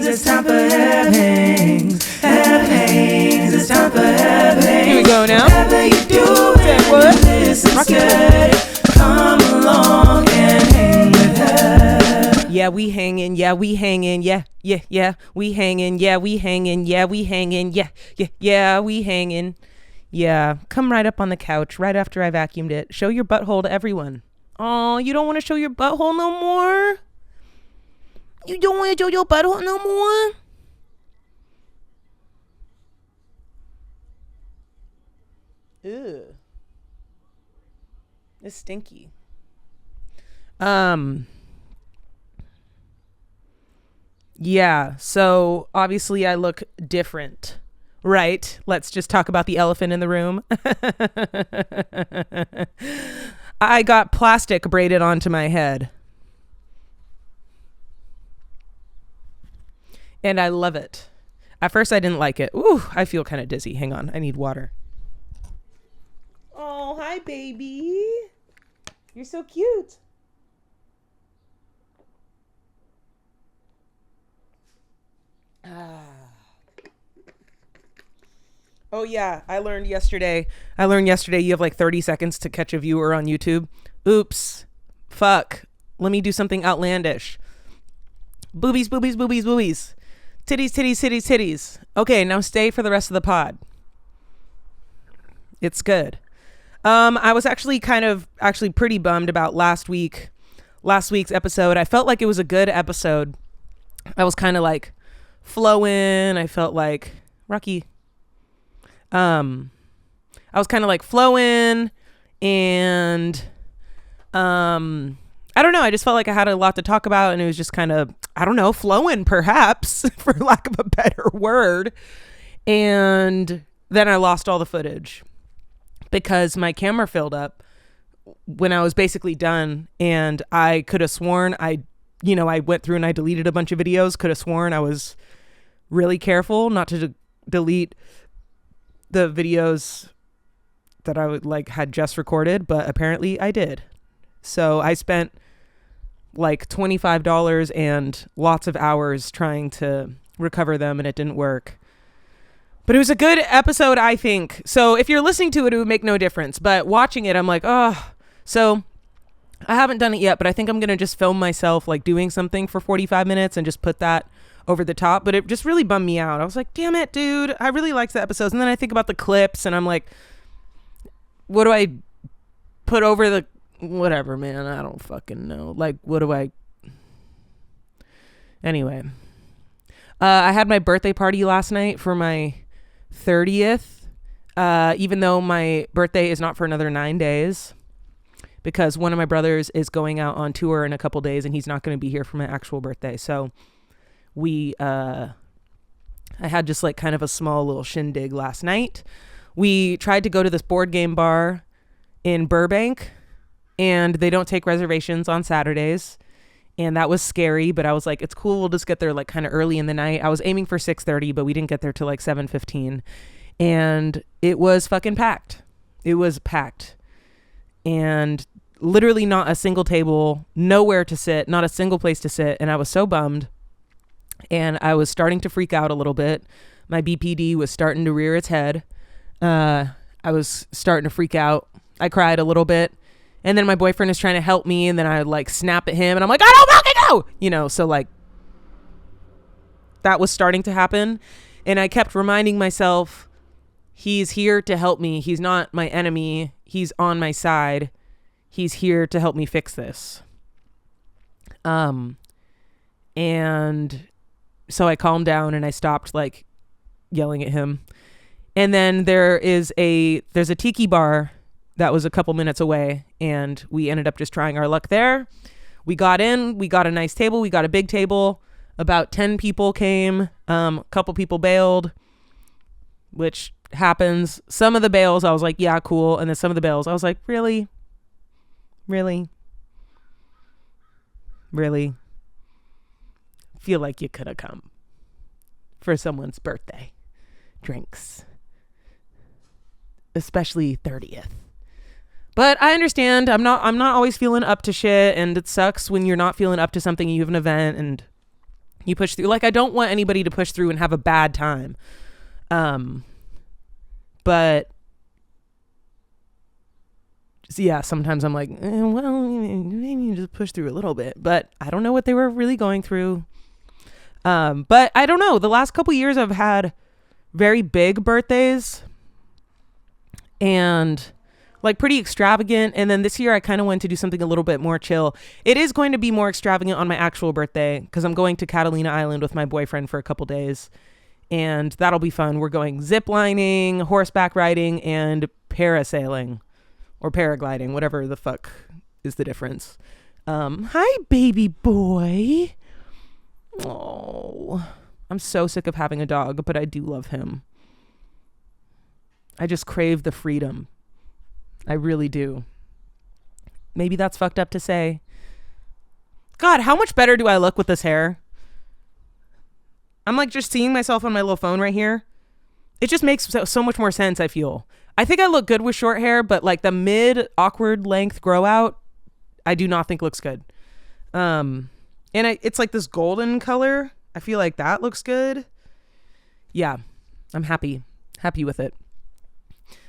Hangs, it's time for Have Hangs. Have Hangs, it's time for Have Hangs. Here we go now. Whatever you do, what? Listen steady. Come along and hang with Have. Yeah, we hanging. Yeah, we hanging. Yeah. We hanging. Yeah, we hanging. Yeah, we hanging. Yeah, we hanging. Yeah, come right up on the couch right after I vacuumed it. Show your butthole to everyone. Oh, you don't want to show your butthole no more? You don't want to show your butthole no more? Ew. It's stinky. Yeah, so obviously I look different, right? Let's just talk about the elephant in the room. I got plastic braided onto my head. And I love it. At first I didn't like it. Ooh, I feel kind of dizzy. Hang on, I need water. Oh, hi, baby. You're so cute. Oh yeah, I learned yesterday you have like 30 seconds to catch a viewer on YouTube. Oops. Fuck. Let me do something outlandish. Boobies, boobies, boobies, boobies. Titties, titties, titties, titties. Okay, now stay for the rest of the pod. It's good. I was actually pretty bummed about last week's episode. I felt like it was a good episode. I was kind of like flowing. I felt like Rocky. I was kind of like flowing and, I don't know. I just felt like I had a lot to talk about and it was just kind of, I don't know, flowing perhaps for lack of a better word. And then I lost all the footage because my camera filled up when I was basically done and I could have sworn I went through and I deleted a bunch of videos, could have sworn I was really careful not to delete the videos that I had just recorded, but apparently I did. So I spent like $25 and lots of hours trying to recover them and it didn't work. But it was a good episode, I think. So if you're listening to it, it would make no difference. But watching it, I'm like, oh. So I haven't done it yet, but I think I'm going to just film myself like doing something for 45 minutes and just put that over the top. But it just really bummed me out. I was like, damn it, dude. I really liked the episodes. And then I think about the clips and I'm like, what do I put over the whatever, man? I don't fucking know. Like, what do I... Anyway. I had my birthday party last night for my 30th. Even though my birthday is not for another 9 days. Because one of my brothers is going out on tour in a couple days and he's not going to be here for my actual birthday. So I had just like kind of a small little shindig last night. We tried to go to this board game bar in Burbank and they don't take reservations on Saturdays. And that was scary, but I was like, it's cool. We'll just get there like kind of early in the night. I was aiming for 6:30, but we didn't get there till like 7:15. And it was fucking packed. It was packed. And literally not a single table, nowhere to sit, not a single place to sit. And I was so bummed. And I was starting to freak out a little bit. My BPD was starting to rear its head. I was starting to freak out. I cried a little bit. And then my boyfriend is trying to help me. And then I like snap at him and I'm like, I don't fucking know. So like that was starting to happen. And I kept reminding myself, he's here to help me. He's not my enemy. He's on my side. He's here to help me fix this. And so I calmed down and I stopped like yelling at him. And then there's a tiki bar that was a couple minutes away and we ended up just trying our luck there. We got in, we got a nice table, we got a big table. About 10 people came, a couple people bailed, which happens. Some of the bails I was like, yeah, cool. And then some of the bails I was like, really? Feel like you could have come for someone's birthday drinks, especially 30th. But I understand. I'm not always feeling up to shit, and it sucks when you're not feeling up to something and you have an event and You push through. Like, I don't want anybody to push through and have a bad time. But yeah, sometimes I'm like, well, maybe you just push through a little bit, but I don't know what they were really going through. But I don't know. The last couple years I've had very big birthdays and like pretty extravagant. And then this year I kind of wanted to do something a little bit more chill. It is going to be more extravagant on my actual birthday because I'm going to Catalina Island with my boyfriend for a couple days. And that'll be fun. We're going zip lining, horseback riding, and parasailing or paragliding, whatever the fuck is the difference. Hi, baby boy. Oh, I'm so sick of having a dog, but I do love him. I just crave the freedom. I really do. Maybe that's fucked up to say. God, how much better do I look with this hair? I'm like just seeing myself on my little phone right here. It just makes so much more sense, I feel. I think I look good with short hair, but like the mid awkward length grow out, I do not think looks good. It's like this golden color. I feel like that looks good. Yeah, I'm happy with it.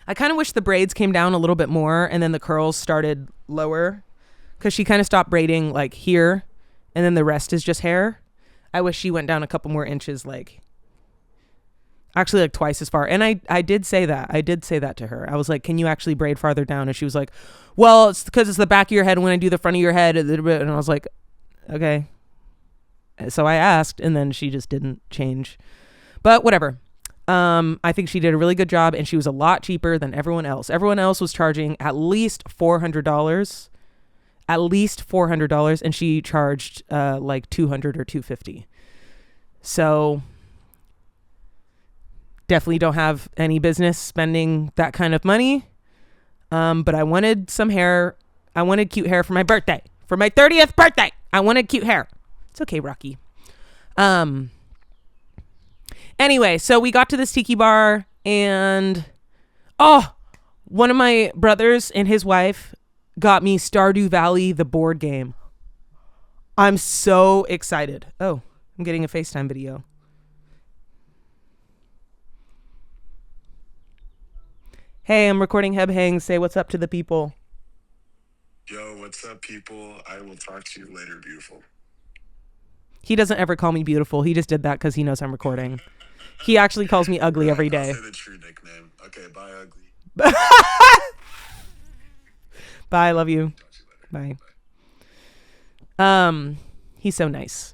I kind of wish the braids came down a little bit more and then the curls started lower because she kind of stopped braiding like here and then the rest is just hair. I wish she went down a couple more inches, like actually like twice as far. And I did say that. I did say that to her. I was like, can you actually braid farther down? And she was like, well, it's because it's the back of your head when I do the front of your head a little bit. And I was like, okay. So I asked and then she just didn't change. But whatever. I think she did a really good job and she was a lot cheaper than everyone else. Everyone else was charging at least $400. At least $400, and she charged like $200 or $250. So definitely don't have any business spending that kind of money. But I wanted some hair. I wanted cute hair for my birthday, for my 30th birthday. I wanted cute hair. It's okay, Rocky. Anyway, so we got to this tiki bar and one of my brothers and his wife got me Stardew Valley, the board game. I'm so excited. Oh, I'm getting a FaceTime video. Hey, I'm recording Heb Hang. Say what's up to the people. Yo, what's up, people? I will talk to you later, beautiful. He doesn't ever call me beautiful. He just did that because he knows I'm recording. He actually calls me ugly every day. I'll say the true nickname. Okay, bye, ugly. Bye, love you. Talk to you later. Bye. He's so nice.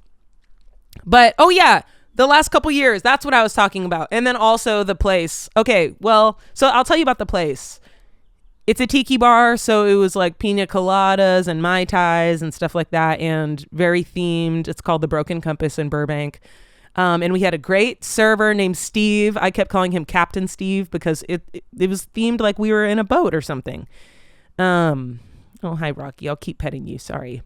But oh yeah, the last couple years, that's what I was talking about. And then also the place. Okay, well, so I'll tell you about the place. It's a tiki bar, so it was like pina coladas and mai tais and stuff like that, and very themed. It's called the Broken Compass in Burbank. And we had a great server named Steve. I kept calling him Captain Steve because it was themed like we were in a boat or something. Oh, hi, Rocky. I'll keep petting you. Sorry.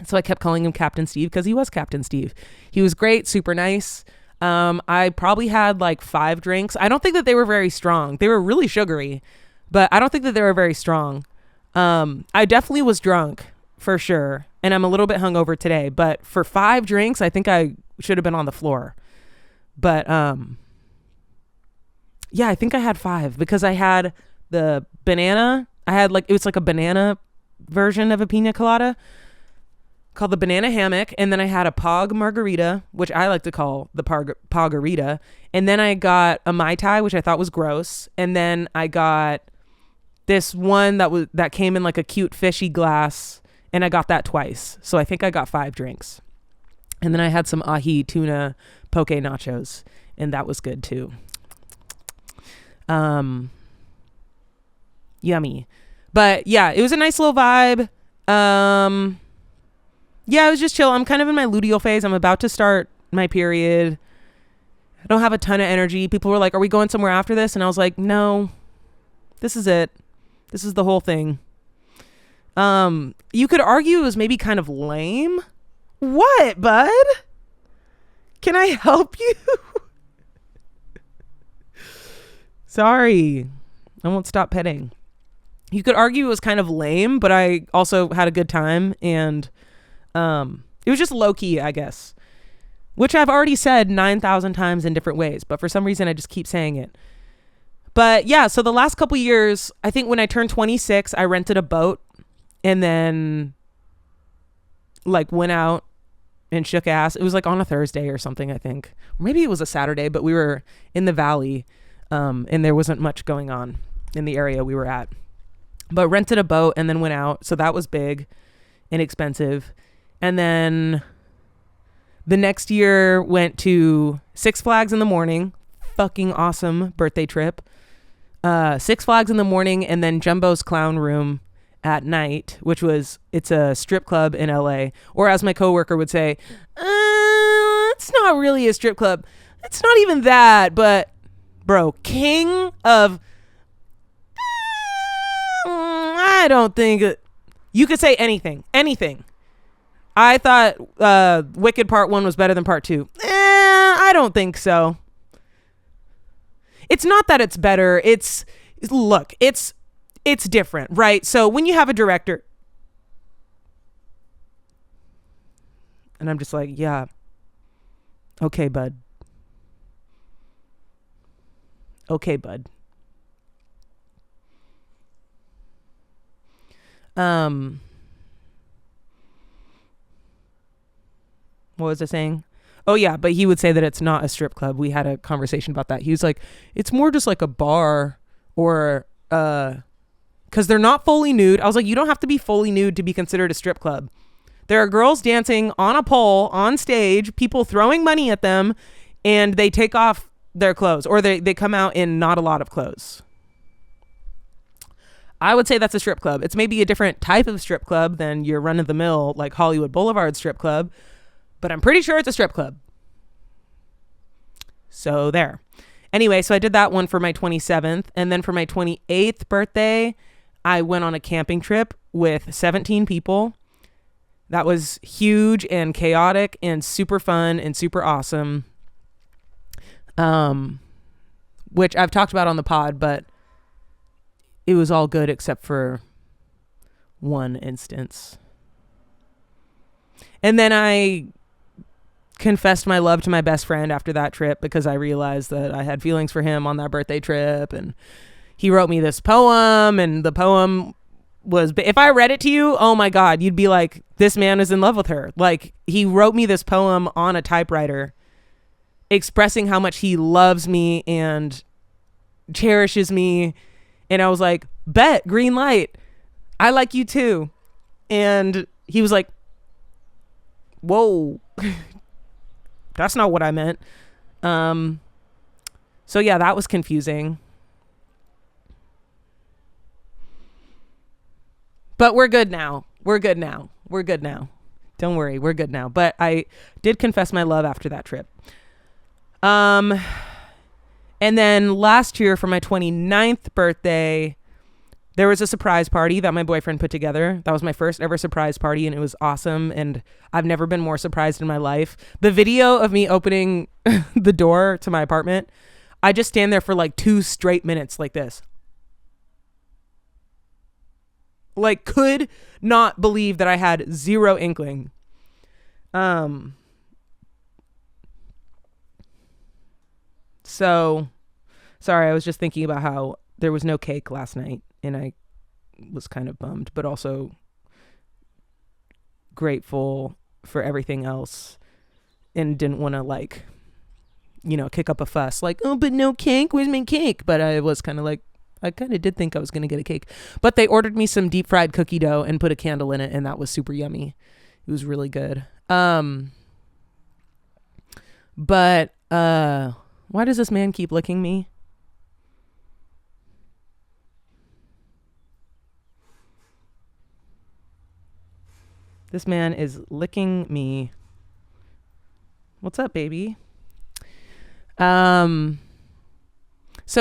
So I kept calling him Captain Steve because he was Captain Steve. He was great, super nice. I probably had like 5 drinks. I don't think that they were very strong. They were really sugary, but I don't think that they were very strong. I definitely was drunk for sure. And I'm a little bit hungover today, but for 5 drinks, I think I should have been on the floor. But yeah, I think I had 5 because I had the banana. I had like, it was like a banana version of a pina colada called the banana hammock. And then I had a pog margarita, which I like to call the pogarita. And then I got a mai tai, which I thought was gross. And then I got this one that came in like a cute fishy glass, and I got that twice. So I think I got 5 drinks. And then I had some ahi tuna poke nachos, and that was good too. Yummy. But yeah, it was a nice little vibe. Yeah, it was just chill. I'm kind of in my luteal phase. I'm about to start my period. I don't have a ton of energy. People were like, are we going somewhere after this? And I was like, no, this is it. This is the whole thing. You could argue it was maybe kind of lame. What, bud? Can I help you? Sorry. I won't stop petting. You could argue it was kind of lame, but I also had a good time, and it was just low key, I guess. which I've already said 9,000 times in different ways, but for some reason I just keep saying it. But yeah, so the last couple years, I think when I turned 26, I rented a boat and then like went out and shook ass. It was like on a Thursday or something, I think. Or maybe it was a Saturday, but we were in the valley and there wasn't much going on in the area we were at. But rented a boat and then went out. So that was big and expensive. And then the next year went to Six Flags in the morning. Fucking awesome birthday trip. Six Flags in the morning and then Jumbo's Clown Room at night, which it's a strip club in LA. Or as my coworker would say, it's not really a strip club. It's not even that, but bro, king of, I don't think, you could say anything. I thought Wicked Part 1 was better than Part 2. I don't think so. It's not that it's better. It's different, right? So when you have a director, and I'm just like, yeah, okay, bud. Okay, bud. What was I saying? Oh yeah, but he would say that it's not a strip club. We had a conversation about that. He was like, it's more just like a bar or because they're not fully nude. I was like, you don't have to be fully nude to be considered a strip club. There are girls dancing on a pole on stage, people throwing money at them, and they take off their clothes or they come out in not a lot of clothes. I would say that's a strip club. It's maybe a different type of strip club than your run-of-the-mill like Hollywood Boulevard strip club, but I'm pretty sure it's a strip club. So there. Anyway, so I did that one for my 27th. And then for my 28th birthday, I went on a camping trip with 17 people. That was huge and chaotic and super fun and super awesome. Which I've talked about on the pod, but it was all good except for one instance. And then I confessed my love to my best friend after that trip because I realized that I had feelings for him on that birthday trip, and he wrote me this poem, and the poem was, if I read it to you, oh my God, you'd be like, this man is in love with her. Like, he wrote me this poem on a typewriter expressing how much he loves me and cherishes me. And I was like, bet, green light. I like you too. And he was like, whoa, that's not what I meant. So yeah, that was confusing. But we're good now. Don't worry, we're good now. But I did confess my love after that trip. And then last year for my 29th birthday, there was a surprise party that my boyfriend put together. That was my first ever surprise party, and it was awesome. And I've never been more surprised in my life. The video of me opening the door to my apartment, I just stand there for like 2 straight minutes like this. Like, could not believe that I had zero inkling. So, sorry, I was just thinking about how there was no cake last night, and I was kind of bummed, but also grateful for everything else, and didn't want to, like, you know, kick up a fuss. Like, oh, but no cake? Where's my cake? But I was kind of like, I kind of did think I was going to get a cake. But they ordered me some deep fried cookie dough and put a candle in it, and that was super yummy. It was really good. But why does this man keep licking me? This man is licking me. What's up, baby? So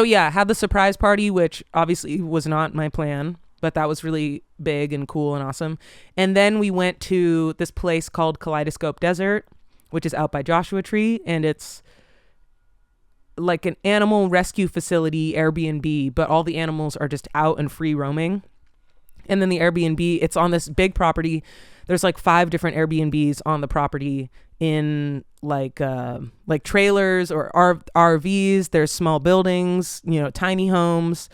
yeah, had the surprise party, which obviously was not my plan, but that was really big and cool and awesome. And then we went to this place called Kaleidoscope Desert, which is out by Joshua Tree, and it's like an animal rescue facility Airbnb, but all the animals are just out and free roaming. And then the Airbnb, it's on this big property. There's like 5 different Airbnbs on the property, in like trailers or RVs. There's small buildings, you know, tiny homes.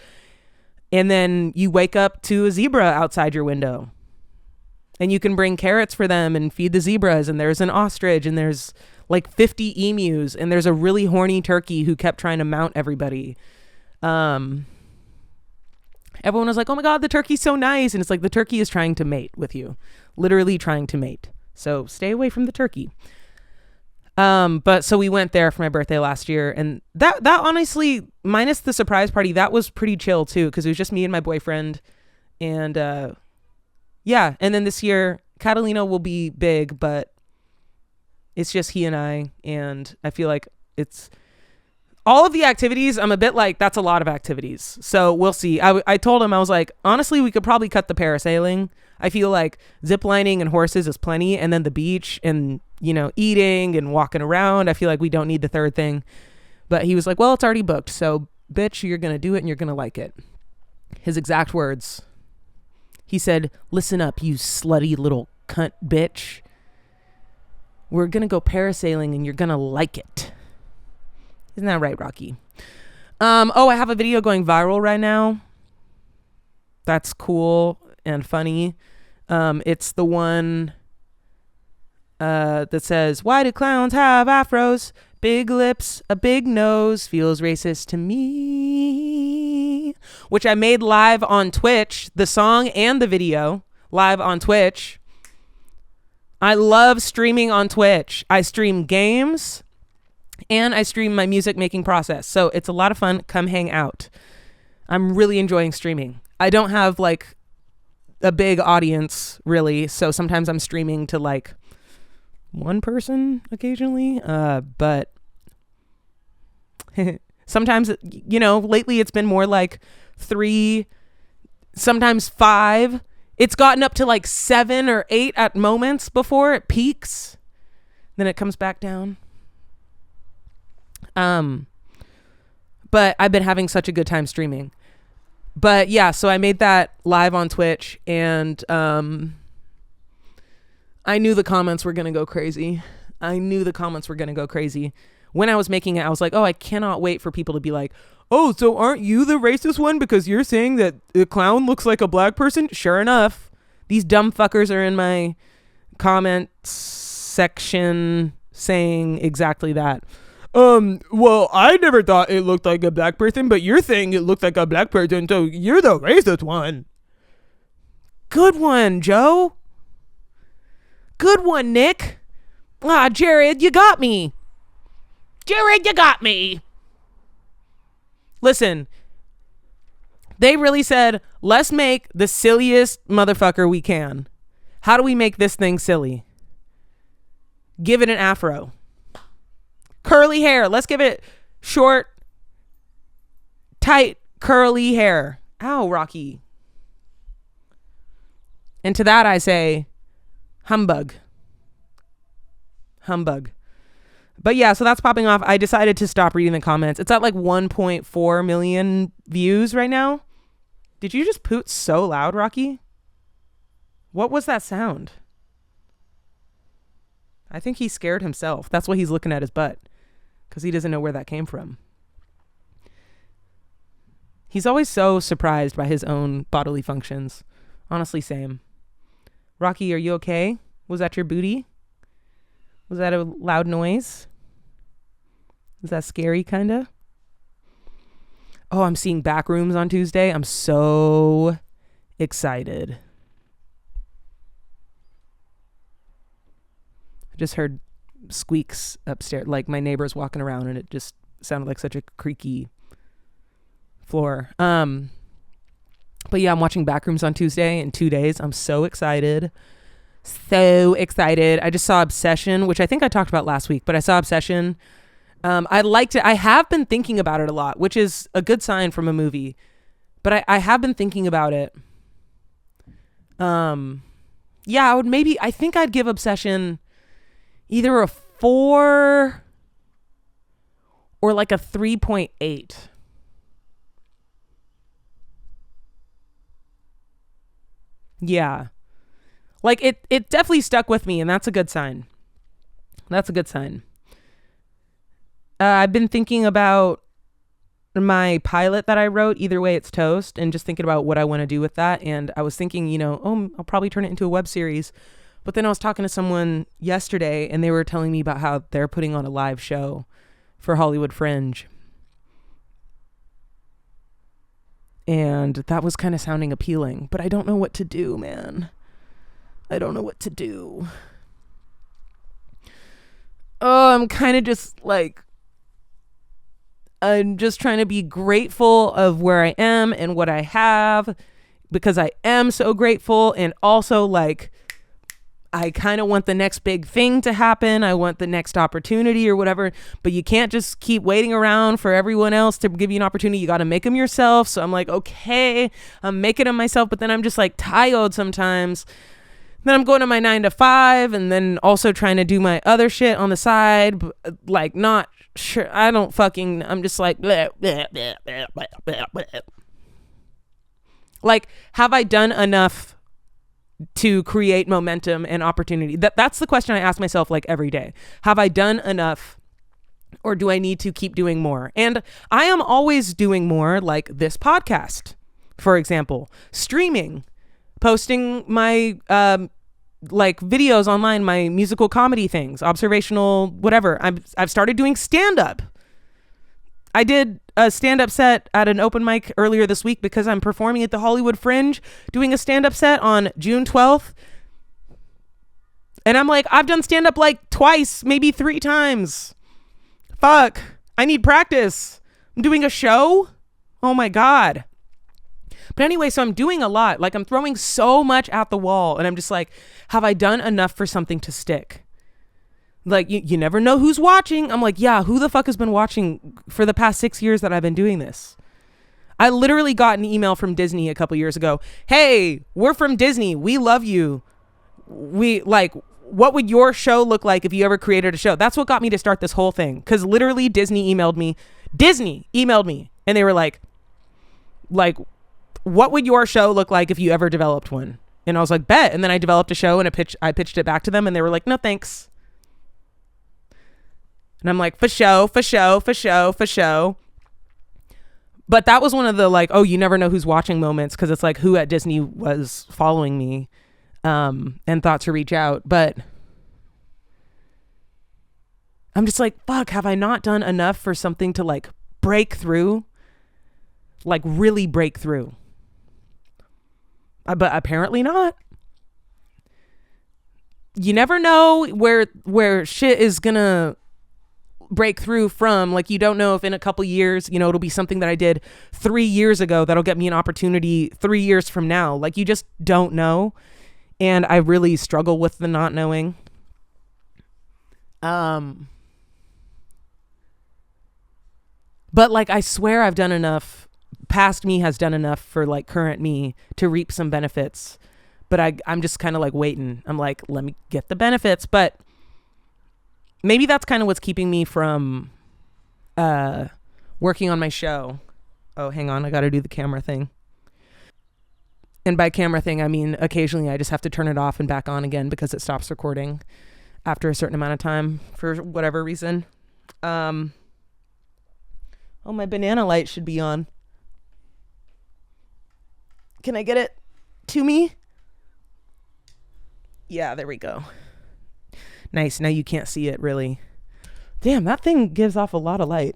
And then you wake up to a zebra outside your window. And you can bring carrots for them and feed the zebras. And there's an ostrich and there's like 50 emus. And there's a really horny turkey who kept trying to mount everybody. Everyone was like, oh my God, the turkey's so nice. And it's like, the turkey is trying to mate with you. Literally trying to mate. So stay away from the turkey. But so we went there for my birthday last year, and that honestly, minus the surprise party, that was pretty chill too, because it was just me and my boyfriend. And yeah, and then this year Catalina will be big, but it's just he and I feel like it's all of the activities. I'm a bit like, that's a lot of activities, so we'll see. I told him, I was like, honestly, we could probably cut the parasailing. I feel like zip lining and horses is plenty, and then the beach and, you know, eating and walking around. I feel like we don't need the third thing. But he was like, well, it's already booked, so bitch, you're gonna do it and you're gonna like it. His exact words. He said, listen up, you slutty little cunt bitch. We're gonna go parasailing and you're gonna like it. Isn't that right, Rocky? Oh, I have a video going viral right now. That's cool and funny. It's the one that says, why do clowns have afros? Big lips, a big nose, feels racist to me. Which I made live on Twitch, the song and the video, live on Twitch. I love streaming on Twitch. I stream games and I stream my music making process. So it's a lot of fun. Come hang out. I'm really enjoying streaming. I don't have like a big audience really, so sometimes I'm streaming to like one person occasionally, but sometimes, you know, lately it's been more like 3, sometimes 5. It's gotten up to like 7 or 8 at moments before it peaks, then it comes back down. But I've been having such a good time streaming. But yeah, so I made that live on Twitch, and I knew the comments were going to go crazy. When I was making it, I was like, oh, I cannot wait for people to be like, oh, so aren't you the racist one because you're saying that the clown looks like a black person? Sure enough, these dumb fuckers are in my comment section saying exactly that. Well, I never thought it looked like a black person, but you're saying it looks like a black person, so you're the racist one. Good one, Joe. Good one, Nick. Ah, Jared, you got me. Listen, they really said, let's make the silliest motherfucker we can. How do we make this thing silly? Give it an afro. Curly hair. Let's give it short, tight, curly hair. Ow, Rocky. And to that I say, humbug. But yeah, so that's popping off. I decided to stop reading the comments. It's at like 1.4 million views right now. Did you just poot so loud, Rocky? What was that sound? I think he scared himself. That's why he's looking at his butt, because he doesn't know where that came from. He's always so surprised by his own bodily functions. Honestly, same. Rocky, are you okay? Was that your booty? Was that a loud noise? Is that scary, kinda? Oh, I'm seeing Backrooms on Tuesday. I'm so excited. I just heard squeaks upstairs, like my neighbor's walking around, and it just sounded like such a creaky floor. But yeah, I'm watching Backrooms on Tuesday in 2 days. I'm so excited. I just saw Obsession, which I think I talked about last week, but I saw Obsession. I liked it. I have been thinking about it a lot, which is a good sign from a movie, but I have been thinking about it. Yeah, I think I'd give Obsession either a 4 or like a 3.8. Yeah. Like it definitely stuck with me, and that's a good sign. That's a good sign. I've been thinking about my pilot that I wrote, Either Way It's Toast, and just thinking about what I want to do with that. And I was thinking, I'll probably turn it into a web series. But then I was talking to someone yesterday and they were telling me about how they're putting on a live show for Hollywood Fringe. And that was kind of sounding appealing, but I don't know what to do, man. I don't know what to do. Oh, I'm kind of just like, I'm just trying to be grateful of where I am and what I have, because I am so grateful. And also, like, I kind of want the next big thing to happen. I want the next opportunity or whatever, but you can't just keep waiting around for everyone else to give you an opportunity. You got to make them yourself. So I'm like, okay, I'm making them myself, but then I'm just like tired sometimes. Then I'm going to my 9 to 5 and then also trying to do my other shit on the side. Like, not sure. I'm just like, bleh, bleh, bleh, bleh, bleh, bleh, bleh. Like, have I done enough to create momentum and opportunity? That's the question I ask myself like every day. Have I done enough, or do I need to keep doing more? And I am always doing more, like this podcast, for example, streaming, posting my like videos online, my musical comedy things, observational, whatever. I've started doing stand-up. I did a stand-up set at an open mic earlier this week because I'm performing at the Hollywood Fringe, doing a stand-up set on June 12th. And I'm like, I've done stand-up like twice, maybe 3 times. Fuck. I need practice. I'm doing a show. Oh my God. But anyway, so I'm doing a lot. Like, I'm throwing so much at the wall. And I'm just like, have I done enough for something to stick? Like, you never know who's watching. I'm like, yeah, who the fuck has been watching for the past 6 years that I've been doing this? I literally got an email from Disney a couple years ago. Hey, we're from Disney. We love you. What would your show look like if you ever created a show? That's what got me to start this whole thing. Because literally Disney emailed me. And they were like, what would your show look like if you ever developed one? And I was like, bet. And then I developed a show and I pitched it back to them and they were like, no, thanks. And I'm like, for show. But that was one of the like, oh, you never know who's watching moments, because it's like, who at Disney was following me and thought to reach out. But I'm just like, fuck, have I not done enough for something to like break through? Like really break through? But apparently not. You never know where shit is gonna break through from. Like, you don't know if in a couple years, it'll be something that I did 3 years ago that'll get me an opportunity 3 years from now. Like, you just don't know. And I really struggle with the not knowing. But like, I swear I've done enough. Past me has done enough for like current me to reap some benefits. But I'm just kind of like waiting. I'm like, let me get the benefits. But maybe that's kind of what's keeping me from working on my show. Oh, hang on. I got to do the camera thing. And by camera thing, I mean occasionally I just have to turn it off and back on again because it stops recording after a certain amount of time for whatever reason. Oh, my banana light should be on. Can I get it to me? Yeah, there we go. Nice. Now you can't see it really. Damn, that thing gives off a lot of light.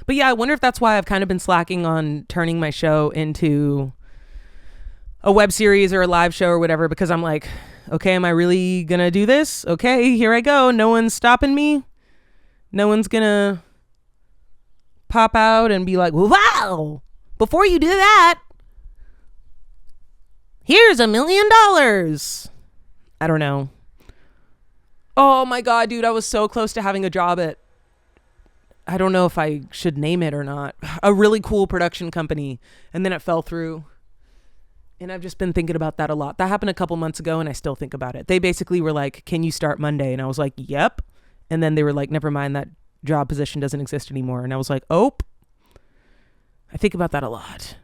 But yeah, I wonder if that's why I've kind of been slacking on turning my show into a web series or a live show or whatever, because I'm like, okay, am I really gonna do this? Okay, here I go. No one's stopping me. No one's gonna pop out and be like, wow, before you do that, here's $1 million. I don't know. Oh my God, dude, I was so close to having a job at, I don't know if I should name it or not, a really cool production company. And then it fell through. And I've just been thinking about that a lot. That happened a couple months ago and I still think about it. They basically were like, can you start Monday? And I was like, yep. And then they were like, never mind, that job position doesn't exist anymore. And I was like, oh, I think about that a lot.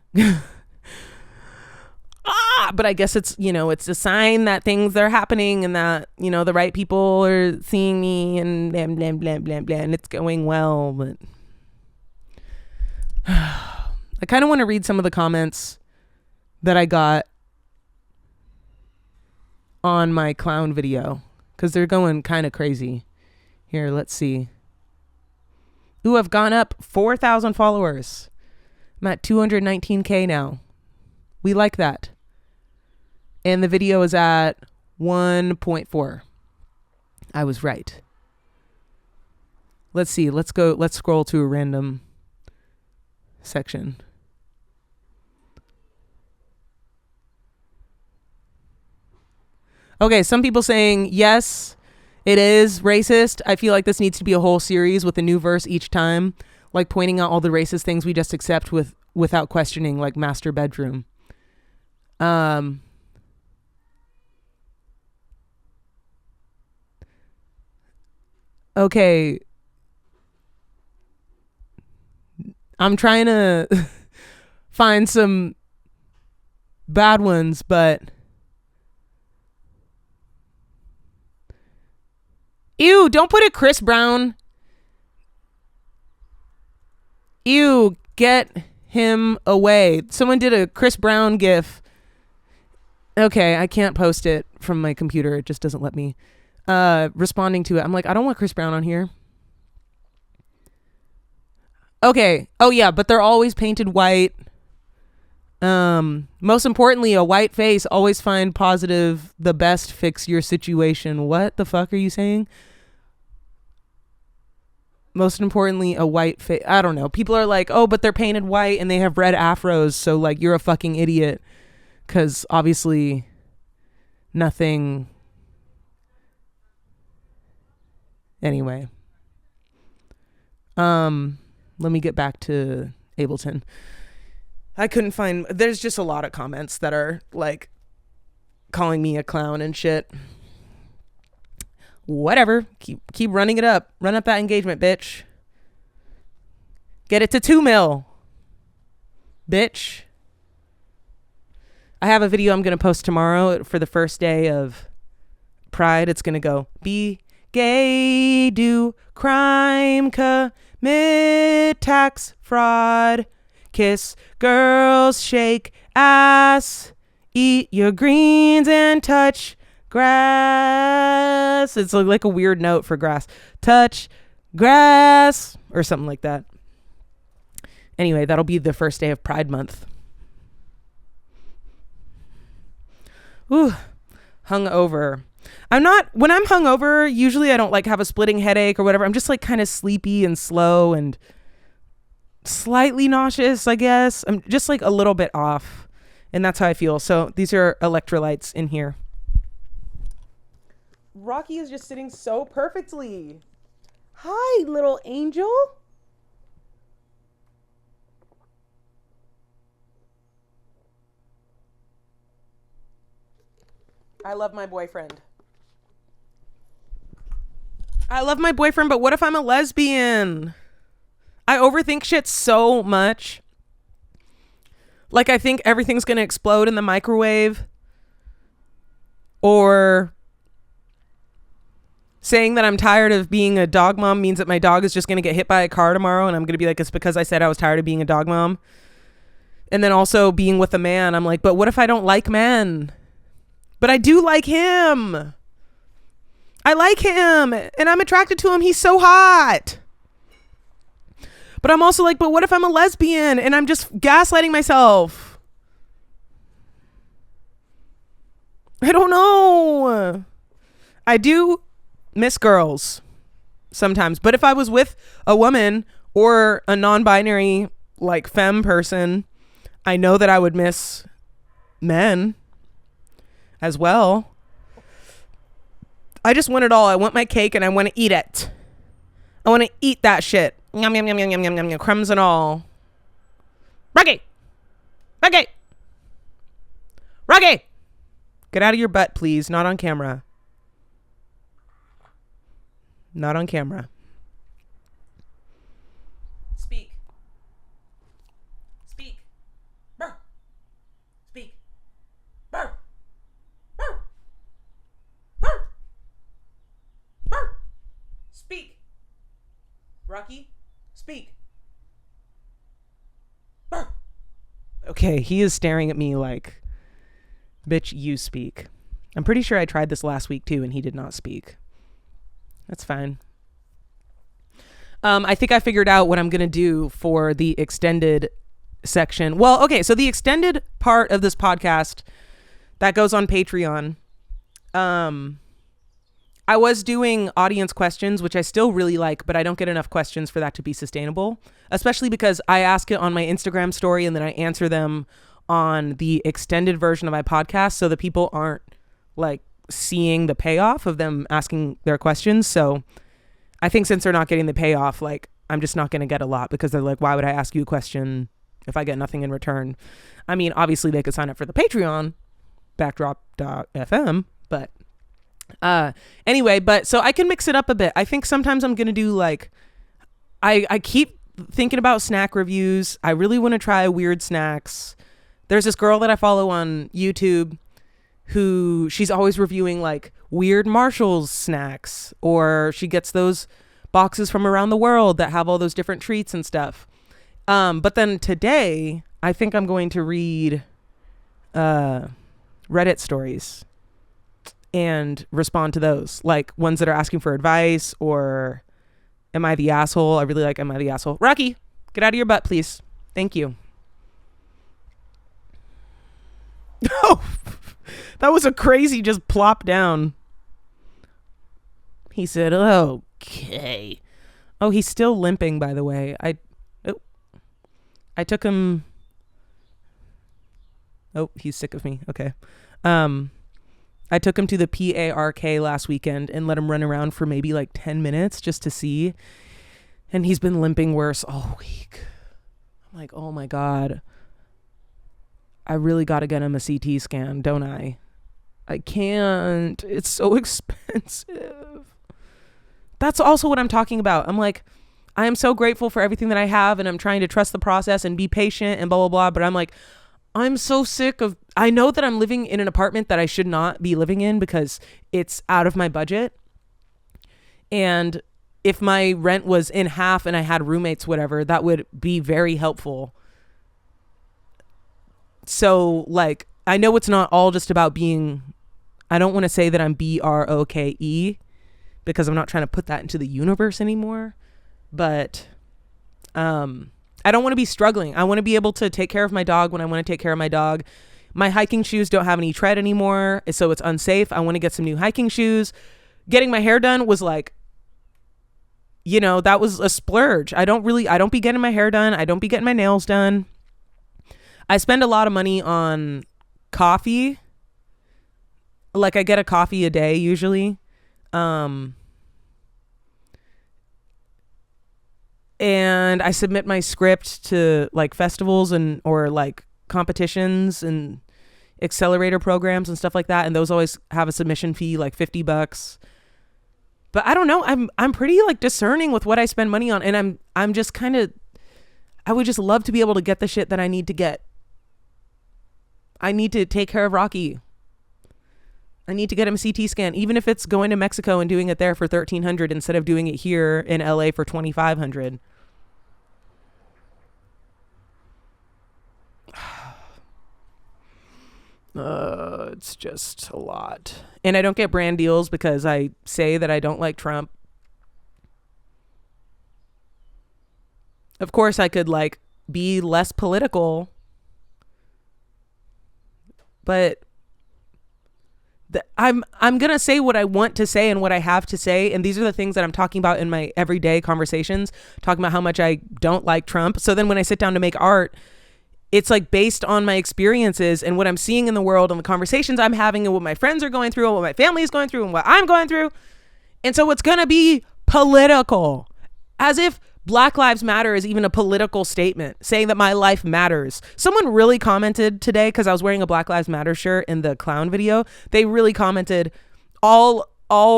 but I guess it's, you know, it's a sign that things are happening and that, you know, the right people are seeing me and blah, blah, blah, blah, blah, and it's going well. But I kind of want to read some of the comments that I got on my clown video because they're going kind of crazy. Here, let's see. Ooh, I've gone up 4,000 followers. I'm at 219K now. We like that. And the video is at 1.4. I was right. Let's see. Let's scroll to a random section. Okay, some people saying, yes, it is racist. I feel like this needs to be a whole series with a new verse each time, like pointing out all the racist things we just accept without questioning, like master bedroom. Okay. I'm trying to find some bad ones, but ew, don't put a Chris Brown. Ew, get him away. Someone did a Chris Brown gif. Okay, I can't post it from my computer. It just doesn't let me. Responding to it. I'm like, I don't want Chris Brown on here. Okay. Oh yeah, but they're always painted white. Most importantly, a white face. Always find positive. The best fix your situation. What the fuck are you saying? Most importantly, a white face. I don't know. People are like, oh, but they're painted white and they have red afros. So like, you're a fucking idiot. Cause obviously nothing. Anyway. Let me get back to Ableton. I couldn't find, there's just a lot of comments that are like calling me a clown and shit. Whatever. Keep running it up. Run up that engagement, bitch. Get it to 2 mil. Bitch. I have a video I'm going to post tomorrow for the first day of Pride. It's going to go, be gay, do crime, commit tax fraud, kiss girls, shake ass, eat your greens and touch grass. It's like a weird note for grass. Touch grass or something like that. Anyway, that'll be the first day of Pride Month. Ooh, hungover. When I'm hungover, usually I don't like have a splitting headache or whatever. I'm just like kind of sleepy and slow and slightly nauseous, I guess. I'm just like a little bit off. And that's how I feel. So these are electrolytes in here. Rocky is just sitting so perfectly. Hi, little angel. I love my boyfriend. But what if I'm a lesbian? I overthink shit so much. Like, I think everything's gonna explode in the microwave. Or saying that I'm tired of being a dog mom means that my dog is just gonna get hit by a car tomorrow, and I'm gonna be like, it's because I said I was tired of being a dog mom. And then also being with a man, I'm like, but what if I don't like men? But I do like him. I like him and I'm attracted to him. He's so hot. But I'm also like, but what if I'm a lesbian and I'm just gaslighting myself? I don't know. I do miss girls sometimes. But if I was with a woman or a non-binary like femme person, I know that I would miss men as well. I just want it all. I want my cake and I want to eat it. I want to eat that shit. Yum, yum, yum, yum, yum, yum, yum, crumbs and all. Rocky! Rocky! Rocky! Get out of your butt, please. Not on camera. Not on camera. Speak. Speak. Brr. Speak. Brr. Speak. Rocky, speak. Burr. Okay, he is staring at me like, bitch, you speak. I'm pretty sure I tried this last week too, and he did not speak. That's fine. I think I figured out what I'm going to do for the extended section. Well, okay, so the extended part of this podcast that goes on Patreon, I was doing audience questions, which I still really like, but I don't get enough questions for that to be sustainable, especially because I ask it on my Instagram story and then I answer them on the extended version of my podcast so that people aren't like seeing the payoff of them asking their questions. So I think since they're not getting the payoff, like I'm just not going to get a lot because they're like, why would I ask you a question if I get nothing in return? I mean, obviously they could sign up for the Patreon, backdrop.fm, but anyway, but so I can mix it up a bit. I think sometimes I'm going to do like, I keep thinking about snack reviews. I really want to try weird snacks. There's this girl that I follow on YouTube who she's always reviewing like weird Marshall's snacks, or she gets those boxes from around the world that have all those different treats and stuff. But then today I think I'm going to read Reddit stories and respond to those, like ones that are asking for advice or am I the asshole? I really like Am I the Asshole? Rocky, get out of your butt, please. Thank you. Oh, that was a crazy just plop down. He said, okay. Oh, he's still limping, by the way. I took him. Oh, he's sick of me. Okay. I took him to the PARK last weekend and let him run around for maybe like 10 minutes just to see. And he's been limping worse all week. I'm like, oh my God. I really got to get him a CT scan, don't I? I can't. It's so expensive. That's also what I'm talking about. I'm like, I am so grateful for everything that I have and I'm trying to trust the process and be patient and blah, blah, blah. But I'm like, I'm so sick of, I know that I'm living in an apartment that I should not be living in because it's out of my budget. And if my rent was in half and I had roommates, whatever, that would be very helpful. So like, I know it's not all just about being, I don't want to say that I'm BROKE because I'm not trying to put that into the universe anymore, but, I don't want to be struggling. I want to be able to take care of my dog when I want to take care of my dog. My hiking shoes don't have any tread anymore, so it's unsafe. I want to get some new hiking shoes. Getting my hair done was like, you know, that was a splurge. I don't be getting my hair done. I don't be getting my nails done. I spend a lot of money on coffee. Like I get a coffee a day usually. And I submit my script to like festivals and or like competitions and accelerator programs and stuff like that, and those always have a submission fee like $50. But I don't know, I'm pretty like discerning with what I spend money on, and I'm just kind of, I would just love to be able to get the shit that I need to get. I need to take care of Rocky. I need to get him a CT scan, even if it's going to Mexico and doing it there for $1,300 instead of doing it here in LA for $2,500. It's just a lot. And I don't get brand deals because I say that I don't like Trump. Of course, I could like be less political, but I'm going to say what I want to say and what I have to say. And these are the things that I'm talking about in my everyday conversations, talking about how much I don't like Trump. So then when I sit down to make art, it's like based on my experiences and what I'm seeing in the world and the conversations I'm having and what my friends are going through and what my family is going through and what I'm going through. And so it's going to be political, as if Black Lives Matter is even a political statement saying that my life matters. Someone really commented today, because I was wearing a Black Lives Matter shirt in the clown video. They really commented, all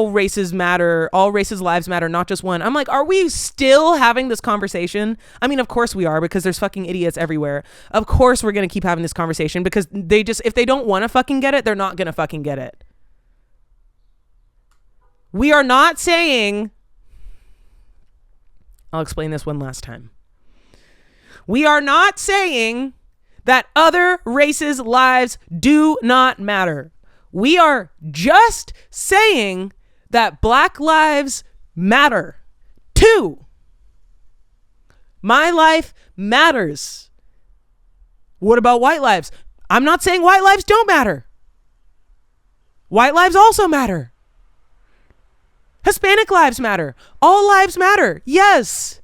races matter, all races lives matter, not just one. I'm like, are we still having this conversation? I mean, of course we are, because there's fucking idiots everywhere. Of course we're going to keep having this conversation, because they just, if they don't want to fucking get it, they're not going to fucking get it. We are not saying I'll explain this one last time. We are not saying that other races' lives do not matter. We are just saying that Black lives matter too. My life matters. What about white lives? I'm not saying white lives don't matter. White lives also matter. Hispanic lives matter. All lives matter. Yes.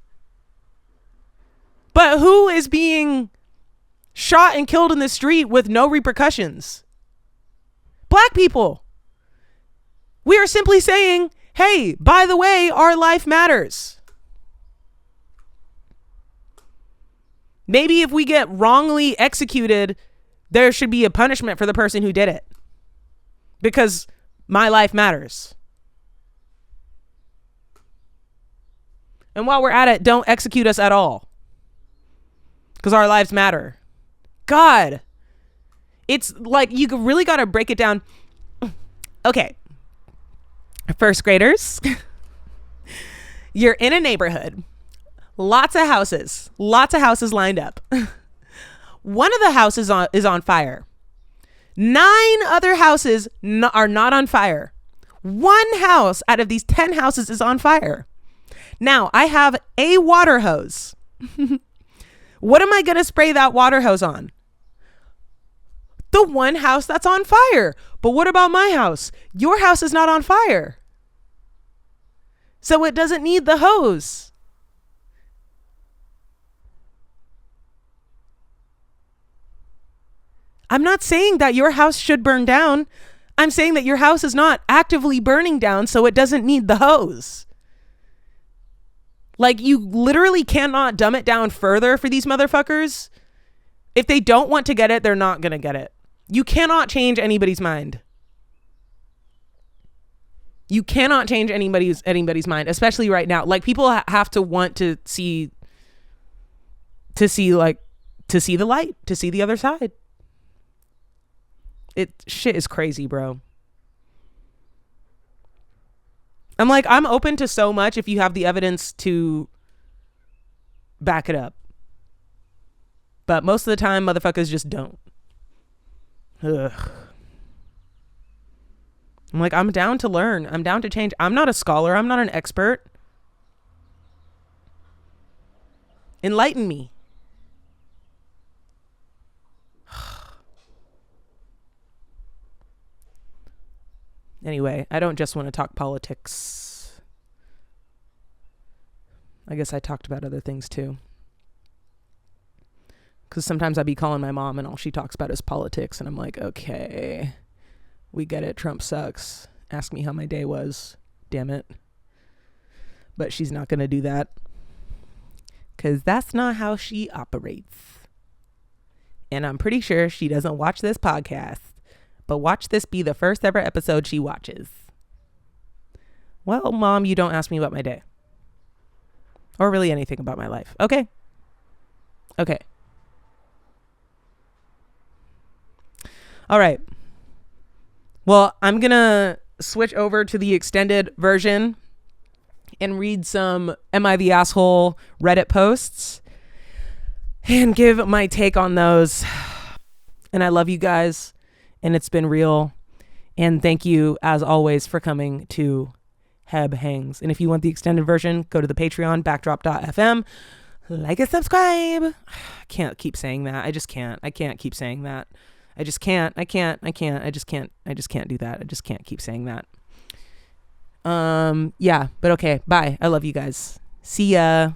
But who is being shot and killed in the street with no repercussions? Black people. We are simply saying, hey, by the way, our life matters. Maybe if we get wrongly executed, there should be a punishment for the person who did it. Because my life matters. And while we're at it, don't execute us at all. Because our lives matter. God. It's like you really got to break it down. Okay. First graders. You're in a neighborhood. Lots of houses lined up. One of the houses is on fire. 9 other houses are not on fire. One house out of these 10 houses is on fire. Now, I have a water hose. What am I going to spray that water hose on? The one house that's on fire. But what about my house? Your house is not on fire. So it doesn't need the hose. I'm not saying that your house should burn down. I'm saying that your house is not actively burning down, so it doesn't need the hose. Like, you literally cannot dumb it down further for these motherfuckers. If they don't want to get it, they're not going to get it. You cannot change anybody's mind. You cannot change anybody's mind, especially right now. Like, people have to want to see the light, to see the other side. Shit is crazy, bro. I'm like, I'm open to so much if you have the evidence to back it up. But most of the time, motherfuckers just don't. Ugh. I'm like, I'm down to learn. I'm down to change. I'm not a scholar. I'm not an expert. Enlighten me. Anyway, I don't just want to talk politics. I guess I talked about other things too. Because sometimes I'd be calling my mom and all she talks about is politics. And I'm like, okay, we get it. Trump sucks. Ask me how my day was. Damn it. But she's not going to do that. Because that's not how she operates. And I'm pretty sure she doesn't watch this podcast. But watch this be the first ever episode she watches. Well, Mom, you don't ask me about my day. Or really anything about my life. Okay. Okay. All right. Well, I'm going to switch over to the extended version and read some Am I the Asshole Reddit posts and give my take on those. And I love you guys. And it's been real. And thank you, as always, for coming to Heb Hangs. And if you want the extended version, go to the Patreon, backdrop.fm. Like and subscribe. I can't keep saying that. I just can't. I can't keep saying that. I just can't. I just can't do that. I just can't keep saying that. Yeah, but okay. Bye. I love you guys. See ya.